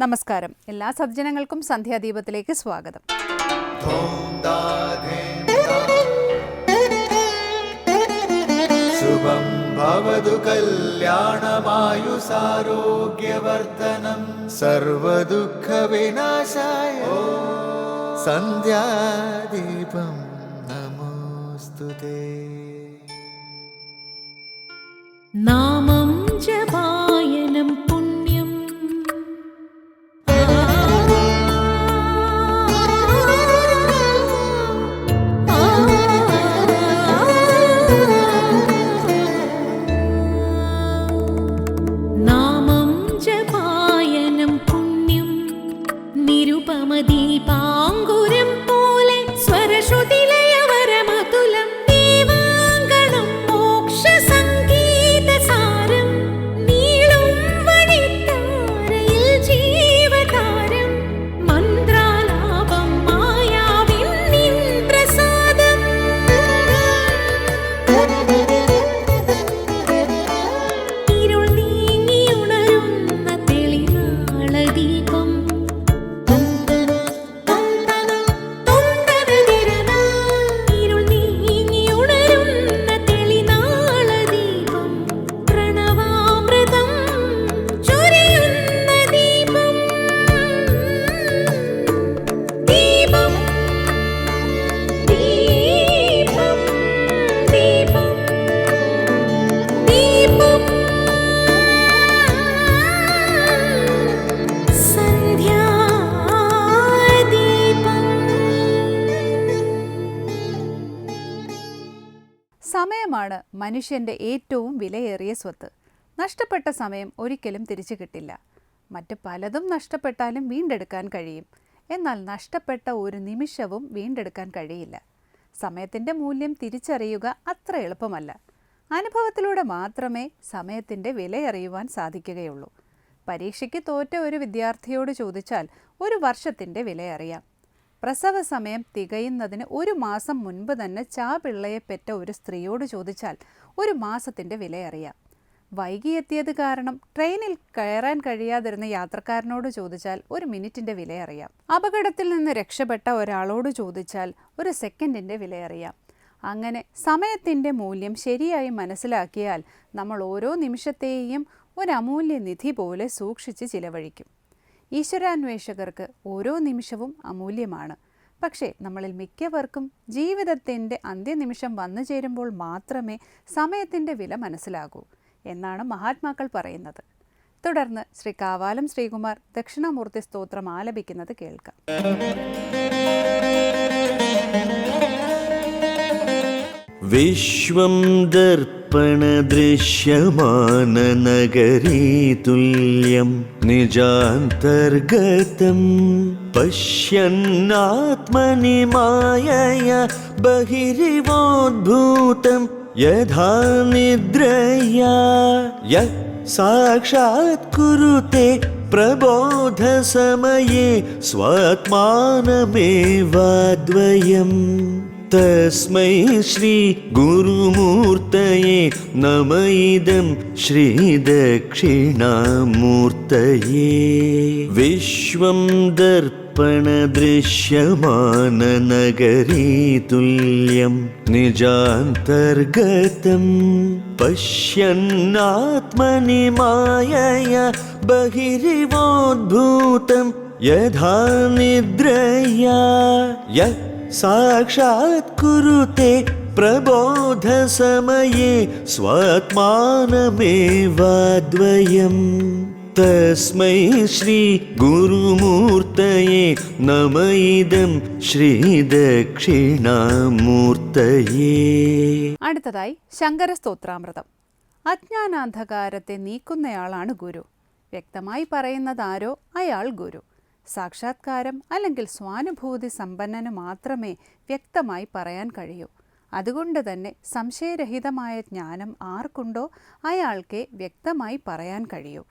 നമസ്കാരം. എല്ലാ സജ്ജനങ്ങൾക്കും സന്ധ്യാദീപത്തിലേക്ക് സ്വാഗതം. ശുഭം ഭവതു കല്യാണമായുസാരോഗ്യവർദ്ധനം സർവദുഃഖ വിനാശായ സന്ധ്യാദീപം നമോസ്തുതേ. നാമം ജപായനം പുണ്യം നാമം ജപായനം പുണ്യം നിരുപമദീപാങ്കുരം പോലെ സ്വരശ്രുതിലയവരമതുലം ദീവാങ്കണം മോക്ഷസംഗീതസാരം നീളും വഴിത്താരയിൽ ജീവതാരം മന്ത്രാലാപം മായാവിൻ നിൻ പ്രസാദം ഇരുൾ നീങ്ങിയുണരുന്ന തെളിനാളദീപം ഇരുൾ നീങ്ങിയുണരുന്ന തെളിനാളദീപം പ്രണവാമൃതം ചൊരിയുന്ന ദീപം ദീപം ദീപം ദീപം ദീപം സമയമാണ് മനുഷ്യൻ്റെ ഏറ്റവും വിലയേറിയ സ്വത്ത്. നഷ്ടപ്പെട്ട സമയം ഒരിക്കലും തിരിച്ചു കിട്ടില്ല. മറ്റ് പലതും നഷ്ടപ്പെട്ടാലും വീണ്ടെടുക്കാൻ കഴിയും. എന്നാൽ നഷ്ടപ്പെട്ട ഒരു നിമിഷവും വീണ്ടെടുക്കാൻ കഴിയില്ല. സമയത്തിൻ്റെ മൂല്യം തിരിച്ചറിയുക അത്ര എളുപ്പമല്ല. അനുഭവത്തിലൂടെ മാത്രമേ സമയത്തിൻ്റെ വിലയറിയുവാൻ സാധിക്കുകയുള്ളൂ. പരീക്ഷയ്ക്ക് തോറ്റ ഒരു വിദ്യാർത്ഥിയോട് ചോദിച്ചാൽ ഒരു വർഷത്തിൻ്റെ വിലയറിയാം. പ്രസവ സമയം തികയുന്നതിന് ഒരു മാസം മുൻപ് തന്നെ ചാപിള്ളയെ പെറ്റ ഒരു സ്ത്രീയോട് ചോദിച്ചാൽ ഒരു മാസത്തിൻ്റെ വിലയറിയാം. വൈകിയെത്തിയത് കാരണം ട്രെയിനിൽ കയറാൻ കഴിയാതിരുന്ന യാത്രക്കാരനോട് ചോദിച്ചാൽ ഒരു മിനിറ്റിൻ്റെ വിലയറിയാം. അപകടത്തിൽ നിന്ന് രക്ഷപ്പെട്ട ഒരാളോട് ചോദിച്ചാൽ ഒരു സെക്കൻഡിൻ്റെ വിലയറിയാം. അങ്ങനെ സമയത്തിൻ്റെ മൂല്യം ശരിയായി മനസ്സിലാക്കിയാൽ നമ്മൾ ഓരോ നിമിഷത്തെയും ഒരു അമൂല്യ നിധി പോലെ സൂക്ഷിച്ച് ചിലവഴിക്കും. ഈശ്വരാന്വേഷകർക്ക് ഓരോ നിമിഷവും അമൂല്യമാണ്. പക്ഷേ നമ്മളിൽ മിക്കവർക്കും ജീവിതത്തിൻ്റെ അന്ത്യനിമിഷം വന്നു ചേരുമ്പോൾ മാത്രമേ സമയത്തിൻ്റെ വില മനസ്സിലാകൂ എന്നാണ് മഹാത്മാക്കൾ പറയുന്നത്. തുടർന്ന് ശ്രീ കാവാലം ശ്രീകുമാർ ദക്ഷിണാമൂർത്തി സ്തോത്രം ആലപിക്കുന്നത് കേൾക്കാം. വിശ്വം ദർപ്പണദൃശ്യമാനനഗരീതുല്യം നിജാന്തർഗതം പശ്യന്നാത്മനി മായയ ബഹിരിവോദ്ഭൂതം യഥാ നിദ്രയാ യഃ സാക്ഷാത് കുരുതേ പ്രബോധസമയേ സ്വാത്മാനമേവാദ്വയം തസ്മൈ ശ്രീ ഗുരുമൂർത്തയേ നമ ഇദം ശ്രീ ദക്ഷിണാമൂർത്തയേ. വിശ്വം ദർപ്പണദൃശ്യമാനനഗരീതുല്യം നിജാന്തർഗതം പശ്യന്നാത്മനി മായയ ബഹിരിവോദ്ഭൂതം യഥാ നിദ്രയാ യഃ സാക്ഷാത് കുരുതേ പ്രബോധസമയേ സ്വാത്മാനമേവാദ്വയം തസ്മൈ ശ്രീ ഗുരുമൂർത്തയേ നമ ഇദം ശ്രീ ദക്ഷിണാമൂർത്തയേ. അടുത്തതായി ശങ്കരസ്തോത്രാമൃതം. അജ്ഞാനാന്ധകാരത്തെ നീക്കുന്നയാളാണ് ഗുരു. വ്യക്തമായി പറയുന്നതാരോ അയാൾ ഗുരു. സാക്ഷാത്കാരം അല്ലെങ്കിൽ സ്വാനുഭൂതി സമ്പന്നന് മാത്രമേ വ്യക്തമായി പറയാൻ കഴിയൂ. അതുകൊണ്ട് തന്നെ സംശയരഹിതമായ ജ്ഞാനം ആർക്കുണ്ടോ അയാൾക്കേ വ്യക്തമായി പറയാൻ കഴിയൂ.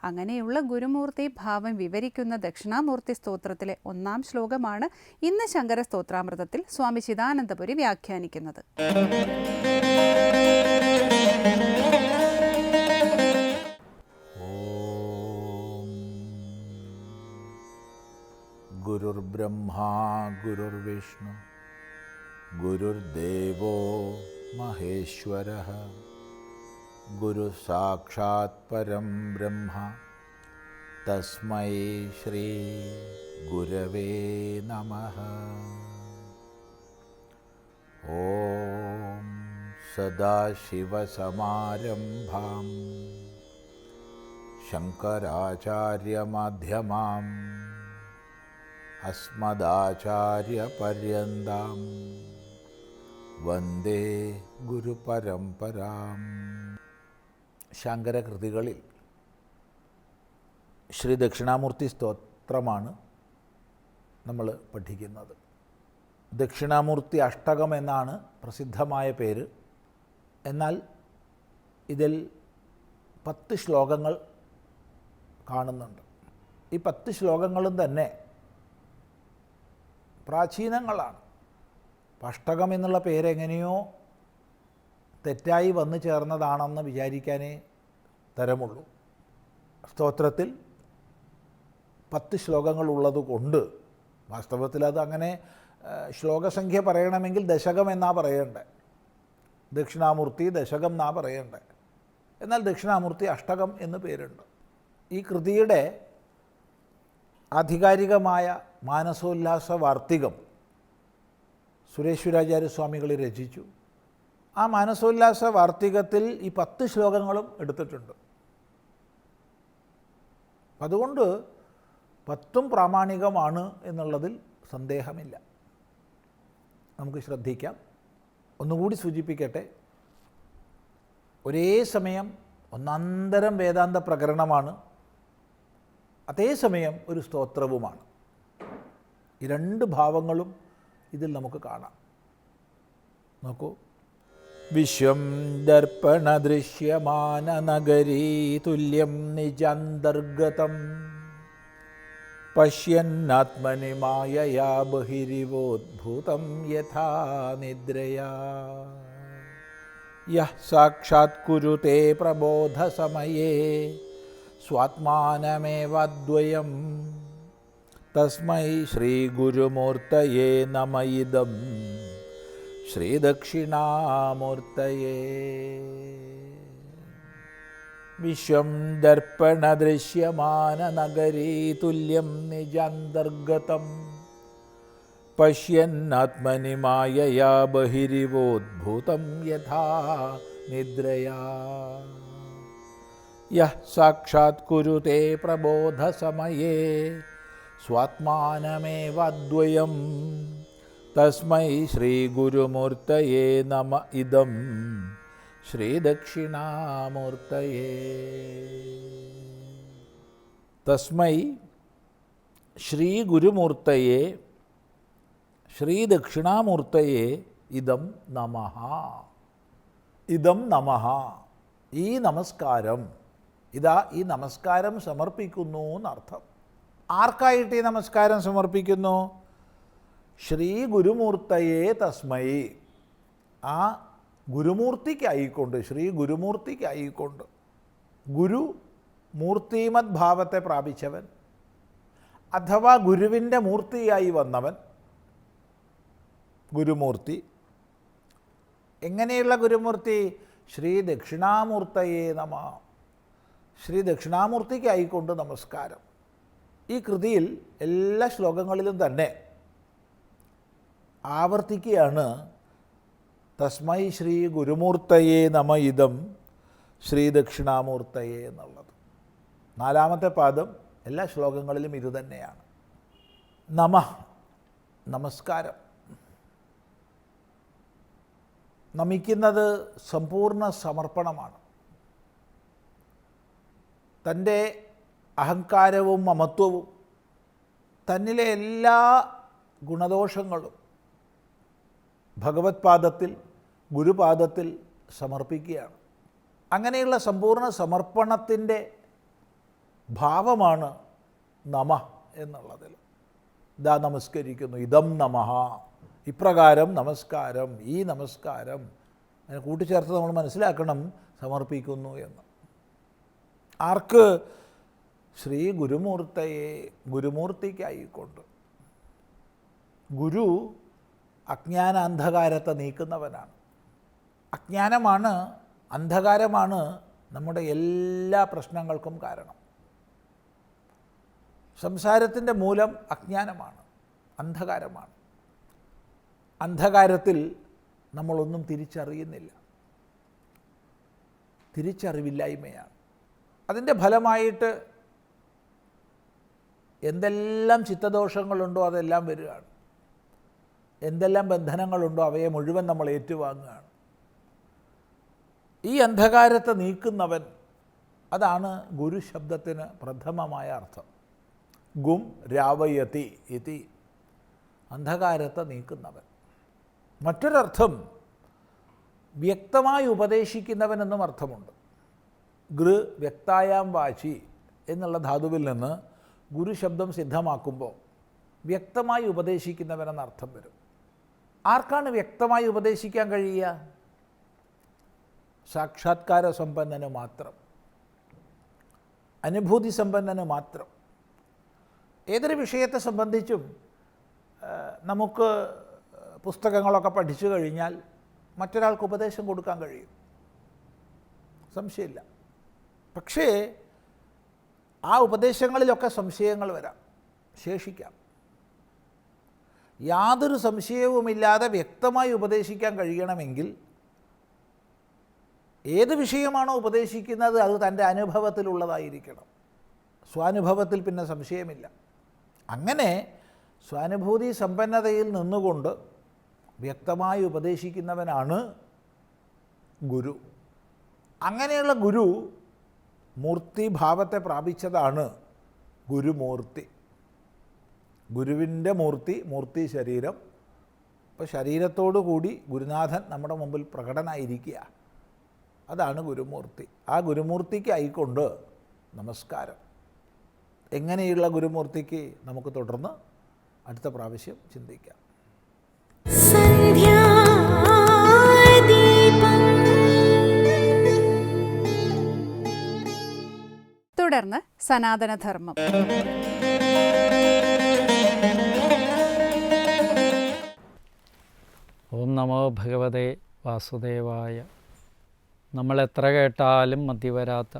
അങ്ങനെയുള്ള ഗുരുമൂർത്തി ഭാവം വിവരിക്കുന്ന ദക്ഷിണാമൂർത്തി സ്തോത്രത്തിലെ 1-ാം ശ്ലോകമാണ് ഇന്ന് ശങ്കര സ്തോത്രാമൃതത്തിൽ സ്വാമി ചിദാനന്ദപുരി വ്യാഖ്യാനിക്കുന്നത്. ഗുരുർബ്രഹ്മാ ഗുരുർവിഷ്ണു ഗുരുർദേവോ മഹേശ്വരഃ ഗുരു സാക്ഷാത് പരം ബ്രഹ്മ തസ്മൈ ശ്രീ ഗുരവേ നമഃ. ഓം സദാശിവസമാരംഭാം ശങ്കരാചാര്യമധ്യമാം അസ്മദാചാര്യപര്യന്താം വന്ദേ ഗുരുപരമ്പരാം. ശങ്കരകൃതികളിൽ ശ്രീ ദക്ഷിണാമൂർത്തി സ്തോത്രമാണ് നമ്മൾ പഠിക്കുന്നത്. ദക്ഷിണാമൂർത്തി അഷ്ടകം എന്നാണ് പ്രസിദ്ധമായ പേര്. എന്നാൽ ഇതിൽ 10 ശ്ലോകങ്ങൾ കാണുന്നുണ്ട്. ഈ 10 ശ്ലോകങ്ങളും തന്നെ പ്രാചീനങ്ങളാണ്. അഷ്ടകം എന്നുള്ള പേരെങ്ങനെയോ തെറ്റായി വന്നു ചേർന്നതാണെന്ന് വിചാരിക്കാനേ തരമുള്ളൂ. സ്തോത്രത്തിൽ 10 ശ്ലോകങ്ങൾ ഉള്ളതുകൊണ്ട് വാസ്തവത്തിൽ അത് അങ്ങനെ ശ്ലോകസംഖ്യ പറയണമെങ്കിൽ ദശകം എന്നാ പറയേണ്ടത്, ദക്ഷിണാമൂർത്തി ദശകം എന്നാ പറയേണ്ടത്. എന്നാൽ ദക്ഷിണാമൂർത്തി അഷ്ടകം എന്ന് പേരുണ്ട്. ഈ കൃതിയുടെ ആധികാരികമായ മാനസോല്ലാസ വാർത്തികം സുരേശ്വരാചാര്യസ്വാമികൾ രചിച്ചു. ആ മാനസോല്ലാസ വാർത്തികത്തിൽ ഈ 10 ശ്ലോകങ്ങളും എടുത്തിട്ടുണ്ട്. അതുകൊണ്ട് 10ഉം പ്രാമാണികമാണ് എന്നുള്ളതിൽ സന്ദേഹമില്ല. നമുക്ക് ശ്രദ്ധിക്കാം. ഒന്നുകൂടി സൂചിപ്പിക്കട്ടെ, ഒരേ സമയം ഒന്നാന്തരം വേദാന്ത പ്രകരണമാണ്, അതേസമയം ഒരു സ്തോത്രവുമാണ്. ഈ 2 ഭാവങ്ങളും ഇതിൽ നമുക്ക് കാണാം. നോക്കൂ. വിശ്വം ദർപ്പണദൃശ്യമാന നഗരീ തുല്യം നിജാന്തർഗതം പശ്യന്നാത്മനി മായയാ ബഹിരിവോദ്ഭൂതം യഥാ നിദ്രയാ യഃ സാക്ഷാത് കുരുതേ പ്രബോധസമയേ സ്വാത്മാനമേവാദ്വയം തസ്മൈ ശ്രീഗുരുമൂർത്തയേ നമ ഇദം ശ്രീദക്ഷിണാമൂർത്തയേ. വിശ്വം ദർപ്പണദൃശ്യമാന നഗരീ തുല്യം നിജാന്തർഗതം പശ്യന്നാത്മനി മായയാ ബഹിരിവോദ്ഭൂതം യഥാ നിദ്രയാ യഃ സാക്ഷാത് കുരുതേ പ്രബോധസമയേ സ്വാത്മാനമേവാദ്വയം തസ്മൈ ശ്രീഗുരുമൂർത്തയേ നമ ഇദം ശ്രീദക്ഷിണാമൂർത്തയേ. തസ്മൈ ശ്രീഗുരുമൂർത്തയേ ശ്രീദക്ഷിണാമൂർത്തയേ ഇദം നമഃ. ഇദം നമഃ, ഈ നമസ്കാരം, ഇതാ ഈ നമസ്കാരം സമർപ്പിക്കുന്നു എന്നർത്ഥം. ആർക്കായിട്ട് ഈ നമസ്കാരം സമർപ്പിക്കുന്നു? ശ്രീ ഗുരുമൂർത്തയേ തസ്മൈ, ആ ഗുരുമൂർത്തിക്കായിക്കൊണ്ട്, ശ്രീ ഗുരുമൂർത്തിക്കായിക്കൊണ്ട്. ഗുരു മൂർത്തിമത് ഭാവത്തെ പ്രാപിച്ചവൻ അഥവാ ഗുരുവിൻ്റെ മൂർത്തിയായി വന്നവൻ ഗുരുമൂർത്തി. എങ്ങനെയുള്ള ഗുരുമൂർത്തി? ശ്രീ ദക്ഷിണാമൂർത്തയേ നമ, ശ്രീ ദക്ഷിണാമൂർത്തിക്കായിക്കൊണ്ട് നമസ്കാരം. ഈ കൃതിയിൽ എല്ലാ ശ്ലോകങ്ങളിലും തന്നെ ആവർത്തിക്കുകയാണ് തസ്മൈ ശ്രീ ഗുരുമൂർത്തയേ നമ ഇദം ശ്രീ ദക്ഷിണാമൂർത്തയേ എന്നുള്ളത്. 4ാമത്തെ പാദം എല്ലാ ശ്ലോകങ്ങളിലും ഇതുതന്നെയാണ്. നമ, നമസ്കാരം. നമിക്കുന്നത് സമ്പൂർണ്ണ സമർപ്പണമാണ്. തൻ്റെ അഹങ്കാരവും മമത്വവും തന്നിലെ എല്ലാ ഗുണദോഷങ്ങളും ഭഗവത് പാദത്തിൽ, ഗുരുപാദത്തിൽ സമർപ്പിക്കുകയാണ്. അങ്ങനെയുള്ള സമ്പൂർണ്ണ സമർപ്പണത്തിൻ്റെ ഭാവമാണ് നമ എന്നുള്ളതിൽ. ഇതാ നമസ്കരിക്കുന്നു, ഇദം നമഃ, ഇപ്രകാരം നമസ്കാരം, ഈ നമസ്കാരം. അതിനെ കൂട്ടിച്ചേർത്ത് നമ്മൾ മനസ്സിലാക്കണം സമർപ്പിക്കുന്നു എന്ന്. ആർക്ക്? ശ്രീ ഗുരുമൂർത്തയെ, ഗുരുമൂർത്തിക്കായിക്കൊണ്ട്. ഗുരു അജ്ഞാന അന്ധകാരത്തെ നീക്കുന്നവനാണ്. അജ്ഞാനമാണ്, അന്ധകാരമാണ് നമ്മുടെ എല്ലാ പ്രശ്നങ്ങൾക്കും കാരണം. സംസാരത്തിൻ്റെ മൂലം അജ്ഞാനമാണ്, അന്ധകാരമാണ്. അന്ധകാരത്തിൽ നമ്മളൊന്നും തിരിച്ചറിയുന്നില്ല, തിരിച്ചറിവില്ലായ്മയാണ്. അതിൻ്റെ ഫലമായിട്ട് എന്തെല്ലാം ചിത്തദോഷങ്ങളുണ്ടോ അതെല്ലാം വരികയാണ്. എന്തെല്ലാം ബന്ധനങ്ങളുണ്ടോ അവയെ മുഴുവൻ നമ്മൾ ഏറ്റുവാങ്ങുകയാണ്. ഈ അന്ധകാരത്തെ നീക്കുന്നവൻ, അതാണ് ഗുരു ശബ്ദത്തിന് പ്രഥമമായ അർത്ഥം. ഗും രാവയതി ഇതി, അന്ധകാരത്തെ നീക്കുന്നവൻ. മറ്റൊരർത്ഥം വ്യക്തമായി ഉപദേശിക്കുന്നവനെന്നും അർത്ഥമുണ്ട്. ഗൃ വ്യക്തായാം വാചി എന്നുള്ള ധാതുവിൽ നിന്ന് ഗുരു ശബ്ദം സിദ്ധമാക്കുമ്പോൾ വ്യക്തമായി ഉപദേശിക്കുന്നവനെന്ന് അർത്ഥം വരും. ആർക്കാണ് വ്യക്തമായി ഉപദേശിക്കാൻ കഴിയുക? സാക്ഷാത്കാര സമ്പന്നന് മാത്രം, അനുഭൂതി സമ്പന്നന് മാത്രം. ഏതൊരു വിഷയത്തെ സംബന്ധിച്ചും നമുക്ക് പുസ്തകങ്ങളൊക്കെ പഠിച്ചു കഴിഞ്ഞാൽ മറ്റൊരാൾക്ക് ഉപദേശം കൊടുക്കാൻ കഴിയും, സംശയമില്ല. പക്ഷേ ആ ഉപദേശങ്ങളിലൊക്കെ സംശയങ്ങൾ വരാം, ശേഷിക്കാം. യാതൊരു സംശയവുമില്ലാതെ വ്യക്തമായി ഉപദേശിക്കാൻ കഴിയണമെങ്കിൽ ഏത് വിഷയമാണോ ഉപദേശിക്കുന്നത് അത് തൻ്റെ അനുഭവത്തിലുള്ളതായിരിക്കണം. സ്വാനുഭവത്തിൽ പിന്നെ സംശയമില്ല. അങ്ങനെ സ്വാനുഭൂതി സമ്പന്നതയിൽ നിന്നുകൊണ്ട് വ്യക്തമായി ഉപദേശിക്കുന്നവനാണ് ഗുരു. അങ്ങനെയുള്ള ഗുരു മൂർത്തിഭാവത്തെ പ്രാപിച്ചതാണ് ഗുരുമൂർത്തി. ഗുരുവിൻ്റെ മൂർത്തി, മൂർത്തി ശരീരം. അപ്പോൾ ശരീരത്തോടു കൂടി ഗുരുനാഥൻ നമ്മുടെ മുമ്പിൽ പ്രകടനായിരിക്കുക, അതാണ് ഗുരുമൂർത്തി. ആ ഗുരുമൂർത്തിക്ക് ആയിക്കൊണ്ട് നമസ്കാരം. എങ്ങനെയുള്ള ഗുരുമൂർത്തിക്ക് നമുക്ക് തുടർന്ന് അടുത്ത പ്രാവശ്യം ചിന്തിക്കാം. തുടർന്ന് സനാതനധർമ്മം. ഓം നമോ ഭഗവതേ വാസുദേവായ. നമ്മൾ എത്ര കേട്ടാലും മതി വരാത്ത,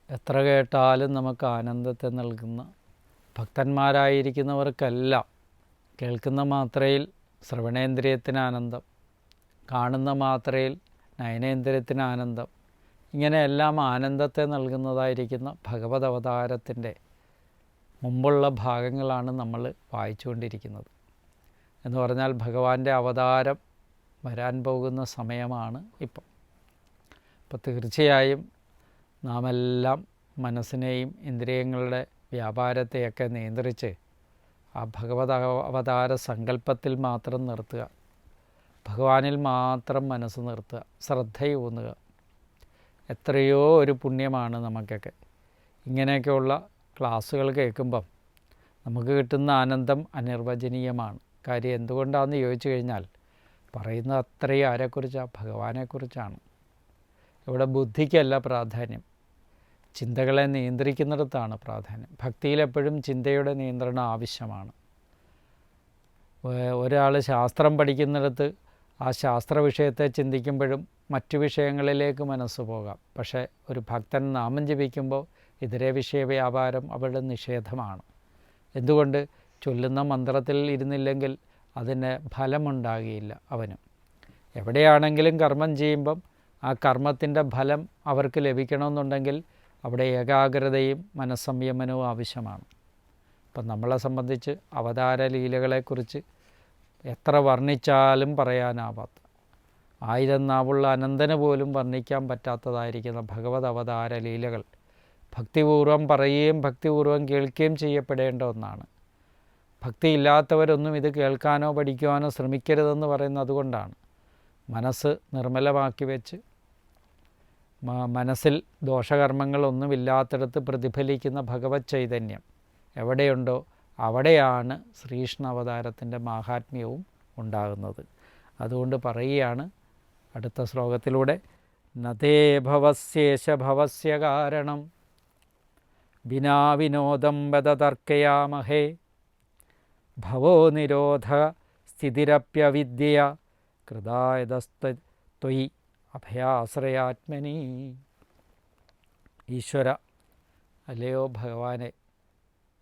എത്ര കേട്ടാലും നമുക്ക് ആനന്ദത്തെ നൽകുന്ന ഭക്തന്മാരായിരിക്കുന്നവർക്കെല്ലാം കേൾക്കുന്ന മാത്രയിൽ ശ്രവണേന്ദ്രിയത്തിന് ആനന്ദം, കാണുന്ന മാത്രയിൽ നയനേന്ദ്രിയത്തിന് ആനന്ദം, ഇങ്ങനെയെല്ലാം ആനന്ദത്തെ നൽകുന്നതായിരിക്കുന്ന ഭഗവത് അവതാരത്തിൻ്റെ മുമ്പുള്ള ഭാഗങ്ങളാണ് നമ്മൾ വായിച്ചുകൊണ്ടിരിക്കുന്നത്. എന്ന് പറഞ്ഞാൽ ഭഗവാന്റെ അവതാരം വരാൻ പോകുന്ന സമയമാണ് ഇപ്പം. അപ്പോൾ തീർച്ചയായും നാം എല്ലാം മനസ്സിനെയും ഇന്ദ്രിയങ്ങളുടെ വ്യാപാരത്തെയൊക്കെ നിയന്ത്രിച്ച് ആ ഭഗവത് അവതാര സങ്കല്പത്തിൽ മാത്രം നിർത്തുക, ഭഗവാനിൽ മാത്രം മനസ്സ് നിർത്തുക, ശ്രദ്ധയൂന്നുക. എത്രയോ ഒരു പുണ്യമാണ് നമുക്കൊക്കെ. ഇങ്ങനെയൊക്കെയുള്ള ക്ലാസ്സുകൾ കേൾക്കുമ്പം നമുക്ക് കിട്ടുന്ന ആനന്ദം അനിർവചനീയമാണ്. കാര്യം എന്തുകൊണ്ടാണെന്ന് ചോദിച്ചു കഴിഞ്ഞാൽ പറയുന്നത് അത്രയും ആരെക്കുറിച്ചാണ്? ഭഗവാനെക്കുറിച്ചാണ്. ഇവിടെ ബുദ്ധിക്കല്ല പ്രാധാന്യം, ചിന്തകളെ നിയന്ത്രിക്കുന്നിടത്താണ് പ്രാധാന്യം. ഭക്തിയിലെപ്പോഴും ചിന്തയുടെ നിയന്ത്രണം ആവശ്യമാണ്. ഒരാൾ ശാസ്ത്രം പഠിക്കുന്നിടത്ത് ആ ശാസ്ത്ര വിഷയത്തെ ചിന്തിക്കുമ്പോഴും മറ്റു വിഷയങ്ങളിലേക്ക് മനസ്സ് പോകാം. പക്ഷേ ഒരു ഭക്തൻ നാമം ജപിക്കുമ്പോൾ ഇതര വിഷയ വ്യാപാരം അവരുടെ നിഷേധമാണ്. എന്തുകൊണ്ട്? ചൊല്ലുന്ന മന്ത്രത്തിൽ ഇരുന്നില്ലെങ്കിൽ അതിന് ഫലമുണ്ടാകുകയില്ല അവനും. എവിടെയാണെങ്കിലും കർമ്മം ചെയ്യുമ്പം ആ കർമ്മത്തിൻ്റെ ഫലം അവർക്ക് ലഭിക്കണമെന്നുണ്ടെങ്കിൽ അവിടെ ഏകാഗ്രതയും മനസ്സംയമനവും ആവശ്യമാണ്. അപ്പം നമ്മളെ സംബന്ധിച്ച് അവതാര ലീലകളെക്കുറിച്ച് എത്ര വർണ്ണിച്ചാലും പറയാനാവാത്ത, 1000 നാവുള്ള അനന്തന് പോലും വർണ്ണിക്കാൻ പറ്റാത്തതായിരിക്കുന്ന ഭഗവത് അവതാര ലീലകൾ ഭക്തിപൂർവ്വം പറയുകയും ഭക്തിപൂർവ്വം കേൾക്കുകയും ചെയ്യപ്പെടേണ്ട ഒന്നാണ്. ഭക്തിയില്ലാത്തവരൊന്നും ഇത് കേൾക്കാനോ പഠിക്കുവാനോ ശ്രമിക്കരുതെന്ന് പറയുന്നത് അതുകൊണ്ടാണ്. മനസ്സ് നിർമ്മലമാക്കി വെച്ച് മനസ്സിൽ ദോഷകർമ്മങ്ങളൊന്നുമില്ലാത്തിടത്ത് പ്രതിഫലിക്കുന്ന ഭഗവത് ചൈതന്യം എവിടെയുണ്ടോ അവിടെയാണ് ശ്രീകൃഷ്ണ അവതാരത്തിൻ്റെ മാഹാത്മ്യവും ഉണ്ടാകുന്നത്. അതുകൊണ്ട് പറയുകയാണ് അടുത്ത ശ്ലോകത്തിലൂടെ, നതേ ഭവസ്യേശ ഭവസ്യ കാരണം വിനാ വിനോദം വദ തർക്കയാമഹേ ഭവോ നിരോധ സ്ഥിതിരപ്യവിദ്യയ കൃതായതസ്ത്വയി അഭയാശ്രയാത്മനി. ഈശ്വര, അല്ലയോ ഭഗവാനെ,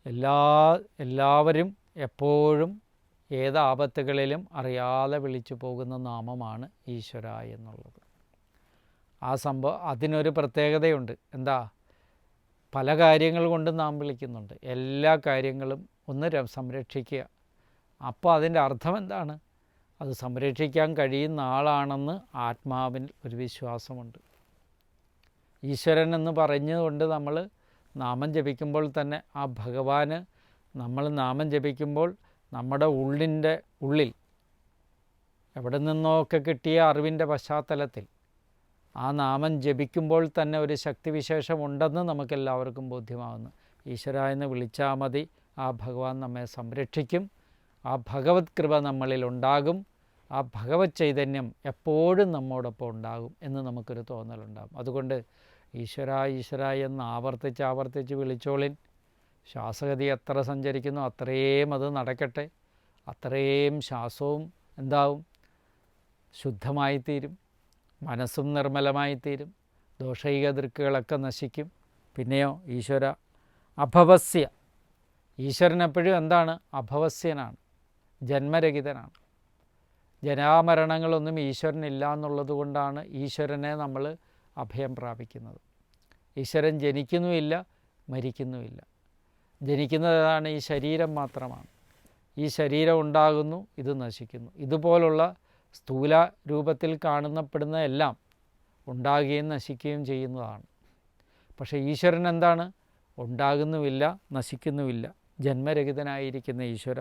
എല്ലാവരും എപ്പോഴും ഏത് ആപത്തുകളിലും അറിയാതെ വിളിച്ചു പോകുന്ന നാമമാണ് ഈശ്വര എന്നുള്ളത്. ആ അതിനൊരു പ്രത്യേകതയുണ്ട്. എന്താ? പല കാര്യങ്ങൾ കൊണ്ടും നാം വിളിക്കുന്നുണ്ട്. എല്ലാ കാര്യങ്ങളും ഒന്ന് സംരക്ഷിക്കുക. അപ്പോൾ അതിൻ്റെ അർത്ഥം എന്താണ്? അത് സംരക്ഷിക്കാൻ കഴിയുന്ന ആളാണെന്ന് ആത്മാവിൽ ഒരു വിശ്വാസമുണ്ട്. ഈശ്വരൻ എന്ന് പറഞ്ഞുകൊണ്ട് നമ്മൾ നാമം ജപിക്കുമ്പോൾ തന്നെ ആ ഭഗവാന് നമ്മൾ നാമം ജപിക്കുമ്പോൾ നമ്മുടെ ഉള്ളിൽ എവിടെ നിന്നൊക്കെ കിട്ടിയ അറിവിൻ്റെ പശ്ചാത്തലത്തിൽ ആ നാമം ജപിക്കുമ്പോൾ തന്നെ ഒരു ശക്തിവിശേഷമുണ്ടെന്ന് നമുക്കെല്ലാവർക്കും ബോധ്യമാകുന്നു. ഈശ്വര എന്ന് വിളിച്ചാൽ മതി, ആ ഭഗവാൻ നമ്മെ സംരക്ഷിക്കും. ആ ഭഗവത് കൃപ നമ്മളിൽ ഉണ്ടാകും. ആ ഭഗവത് ചൈതന്യം എപ്പോഴും നമ്മോടൊപ്പം ഉണ്ടാകും എന്ന് നമുക്കൊരു തോന്നലുണ്ടാകും. അതുകൊണ്ട് ഈശ്വര ഈശ്വര എന്ന് ആവർത്തിച്ച് വിളിച്ചോളിൻ. ശ്വാസഗതി എത്ര സഞ്ചരിക്കുന്നു അത്രയും അത് നടക്കട്ടെ. അത്രയും ശ്വാസവും എന്താവും? ശുദ്ധമായിത്തീരും. മനസ്സും നിർമ്മലമായിത്തീരും. ദോഷൈക ദൃക്കുകളൊക്കെ നശിക്കും. പിന്നെയോ ഈശ്വര അഭവസ്യ. ഈശ്വരൻ എപ്പോഴും എന്താണ്? അഭവസ്യനാണ്, ജന്മരഹിതനാണ്. ജനാമരണങ്ങളൊന്നും ഈശ്വരനില്ല എന്നുള്ളത് കൊണ്ടാണ് ഈശ്വരനെ നമ്മൾ അഭയം പ്രാപിക്കുന്നത്. ഈശ്വരൻ ജനിക്കുന്നുമില്ല, മരിക്കുന്നുമില്ല. ജനിക്കുന്നതാണ് ഈ ശരീരം മാത്രമാണ്. ഈ ശരീരം ഉണ്ടാകുന്നു, ഇത് നശിക്കുന്നു. ഇതുപോലുള്ള സ്ഥൂല രൂപത്തിൽ കാണപ്പെടുന്ന എല്ലാം ഉണ്ടാകുകയും നശിക്കുകയും ചെയ്യുന്നതാണ്. പക്ഷേ ഈശ്വരൻ എന്താണ്? ഉണ്ടാകുന്നുമില്ല, നശിക്കുന്നുമില്ല, ജന്മരഹിതനായിരിക്കുന്ന ഈശ്വര,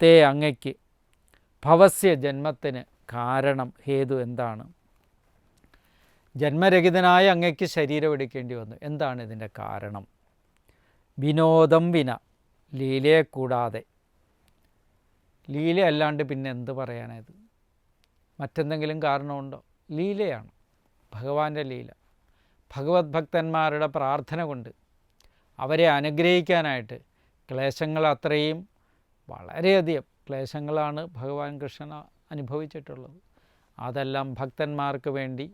തേ അങ്ങയ്ക്ക് ഭവസ്യ ജന്മത്തിന് കാരണം ഹേതു എന്താണ്? ജന്മരഹിതനായ അങ്ങയ്ക്ക് ശരീരം എടുക്കേണ്ടി വന്നു. എന്താണ് ഇതിൻ്റെ കാരണം? വിനോദം വിന, ലീലയെ കൂടാതെ. ലീല അല്ലാണ്ട് പിന്നെ എന്ത് പറയാനായത്? മറ്റെന്തെങ്കിലും കാരണമുണ്ടോ? ലീലയാണ്, ഭഗവാന്റെ ലീല. ഭഗവത് ഭക്തന്മാരുടെ പ്രാർത്ഥന കൊണ്ട് അവരെ അനുഗ്രഹിക്കാനായിട്ട് ക്ലേശങ്ങൾ അത്രയും വളരെയധികം ക്ലേശങ്ങളാണ് ഭഗവാൻ കൃഷ്ണൻ അനുഭവിച്ചിട്ടുള്ളത്. അതെല്ലാം ഭക്തന്മാർക്ക് വേണ്ടി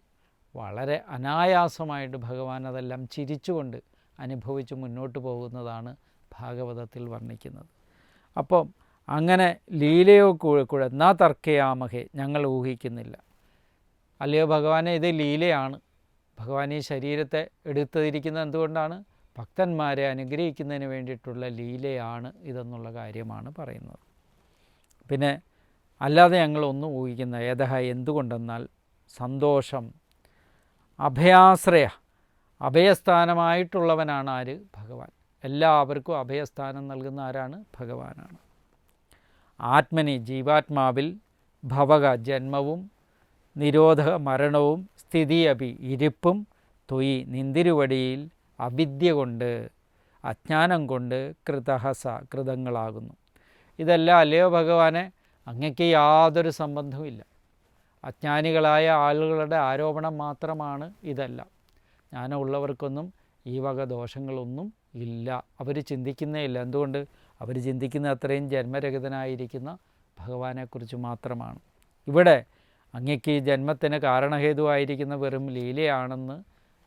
വളരെ അനായാസമായിട്ട് ഭഗവാൻ അതെല്ലാം ചിരിച്ചുകൊണ്ട് അനുഭവിച്ച് മുന്നോട്ട് പോകുന്നതാണ് ഭാഗവതത്തിൽ വർണ്ണിക്കുന്നത്. അപ്പം അങ്ങനെ ലീലയോ കൂടെ എന്നാ തർക്കയാമഹേ, ഞങ്ങൾ ഊഹിക്കുന്നില്ല. അല്ലയോ ഭഗവാനെ, ഇത് ലീലയാണ്. ഭഗവാൻ ഈ ശരീരത്തെ എടുത്തിരിക്കുന്നത് എന്തുകൊണ്ടാണ്? ഭക്തന്മാരെ അനുഗ്രഹിക്കുന്നതിന് വേണ്ടിയിട്ടുള്ള ലീലയാണ് ഇതെന്നുള്ള കാര്യമാണ് പറയുന്നത്. പിന്നെ അല്ലാതെ ഞങ്ങളൊന്നും ഊഹിക്കുന്ന ഏതഹ എന്തുകൊണ്ടെന്നാൽ സന്തോഷം, അഭയാശ്രയ, അഭയസ്ഥാനമായിട്ടുള്ളവനാണ് ആര്? ഭഗവാൻ. എല്ലാവർക്കും അഭയസ്ഥാനം നൽകുന്ന ആരാണ്? ഭഗവാനാണ്. ആത്മനി, ജീവാത്മാവിൽ ഭവക ജന്മവും നിരോധ മരണവും സ്ഥിതി അഭി ഇരിപ്പും തൊയ് നിന്തിരുവടിയിൽ അവിദ്യ കൊണ്ട് അജ്ഞാനം കൊണ്ട് കൃതഹസ കൃതങ്ങളാകുന്നു. ഇതെല്ലാം അല്ലയോ ഭഗവാനെ അങ്ങയ്ക്ക് യാതൊരു സംബന്ധവുമില്ല. അജ്ഞാനികളായ ആളുകളുടെ ആരോപണം മാത്രമാണ് ഇതെല്ലാം. ജ്ഞാനമുള്ളവർക്കൊന്നും ഈ വക ദോഷങ്ങളൊന്നും ഇല്ല. അവർ ചിന്തിക്കുന്നേ ഇല്ല. എന്തുകൊണ്ട്? അവർ ചിന്തിക്കുന്ന അത്രയും ജന്മരഹിതനായിരിക്കുന്ന ഭഗവാനെക്കുറിച്ച് മാത്രമാണ്. ഇവിടെ അങ്ങയ്ക്ക് ഈ ജന്മത്തിന് കാരണഹേതുവായിരിക്കുന്ന വെറും ലീലയാണെന്ന്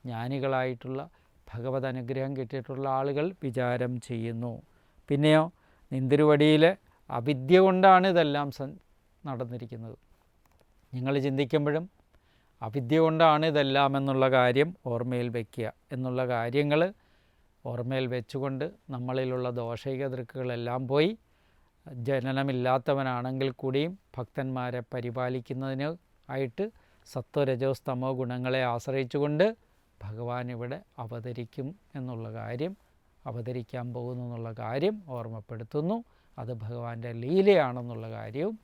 ജ്ഞാനികളായിട്ടുള്ള ഭഗവത് അനുഗ്രഹം കിട്ടിയിട്ടുള്ള ആളുകൾ വിചാരം ചെയ്യുന്നു. പിന്നെയോ നിന്തിരുവടിയിൽ അവിദ്യ കൊണ്ടാണ് ഇതെല്ലാം നടന്നിരിക്കുന്നത്. നിങ്ങൾ ചിന്തിക്കുമ്പോഴും അവിദ്യ കൊണ്ടാണ് ഇതെല്ലാം എന്നുള്ള കാര്യം ഓർമ്മയിൽ വയ്ക്കുക. എന്നുള്ള കാര്യങ്ങൾ ഓർമ്മയിൽ വെച്ചുകൊണ്ട് നമ്മളിലുള്ള ദോഷൈക ദൃക്കുകളെല്ലാം പോയി ജനനമില്ലാത്തവനാണെങ്കിൽ കൂടിയും ഭക്തന്മാരെ പരിപാലിക്കുന്നതിന് ആയിട്ട് സത്വരജോസ്തമോ ഗുണങ്ങളെ ആശ്രയിച്ചുകൊണ്ട് ഭഗവാൻ ഇവിടെ അവതരിക്കും എന്നുള്ള കാര്യം, അവതരിക്കാൻ പോകുന്നു എന്നുള്ള കാര്യം ഓർമ്മപ്പെടുത്തുന്നു. അത് ഭഗവാന്റെ ലീലയാണെന്നുള്ള കാര്യവും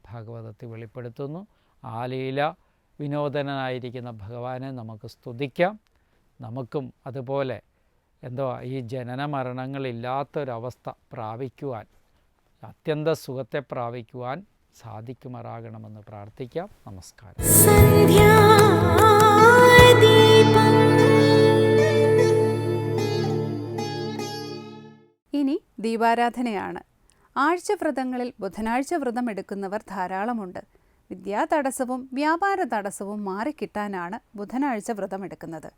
ഭാഗവതത്തിൽ വെളിപ്പെടുത്തുന്നു. ആ ലീല വിനോദനായിരിക്കുന്ന ഭഗവാനെ നമുക്ക് സ്തുതിക്കാം. നമുക്കും അതുപോലെ ഈ ജനന മരണങ്ങളില്ലാത്തൊരവസ്ഥ പ്രാപിക്കുവാൻ, അത്യന്ത സുഖത്തെ പ്രാപിക്കുവാൻ സാധിക്കുമാറാകണമെന്ന് പ്രാർത്ഥിക്കാം. നമസ്കാരം. ഇനി ദീപാരാധനയാണ്. ആഴ്ചവ്രതങ്ങളിൽ ബുധനാഴ്ച വ്രതം എടുക്കുന്നവർ ധാരാളമുണ്ട്. വിദ്യാതടസ്സവും വ്യാപാര തടസ്സവും മാറിക്കിട്ടാനാണ് ബുധനാഴ്ച വ്രതം എടുക്കുന്നത്.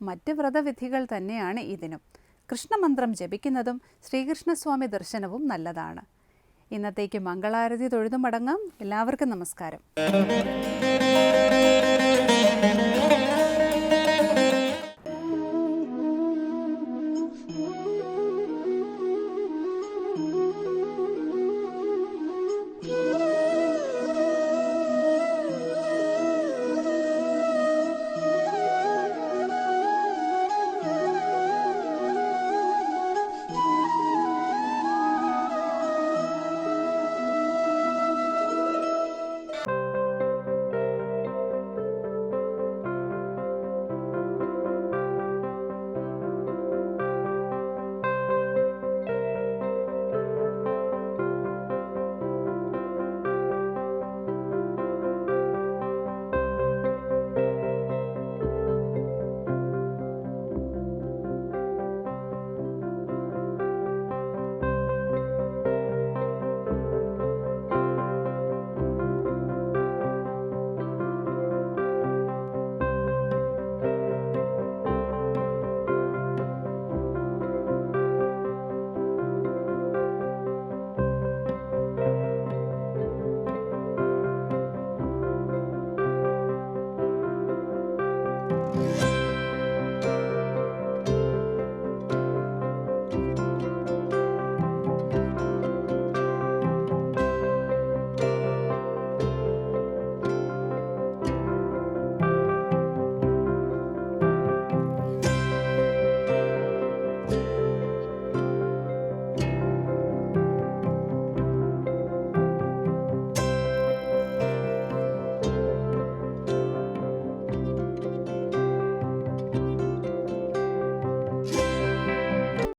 മറ്റ് വ്രതവിധികൾ തന്നെയാണ് ഇതിനും. കൃഷ്ണമന്ത്രം ജപിക്കുന്നതും ശ്രീകൃഷ്ണസ്വാമി ദർശനവും നല്ലതാണ്. ഇന്നത്തേക്ക് മംഗളാരതി തൊഴുതു മടങ്ങാം. എല്ലാവർക്കും നമസ്കാരം.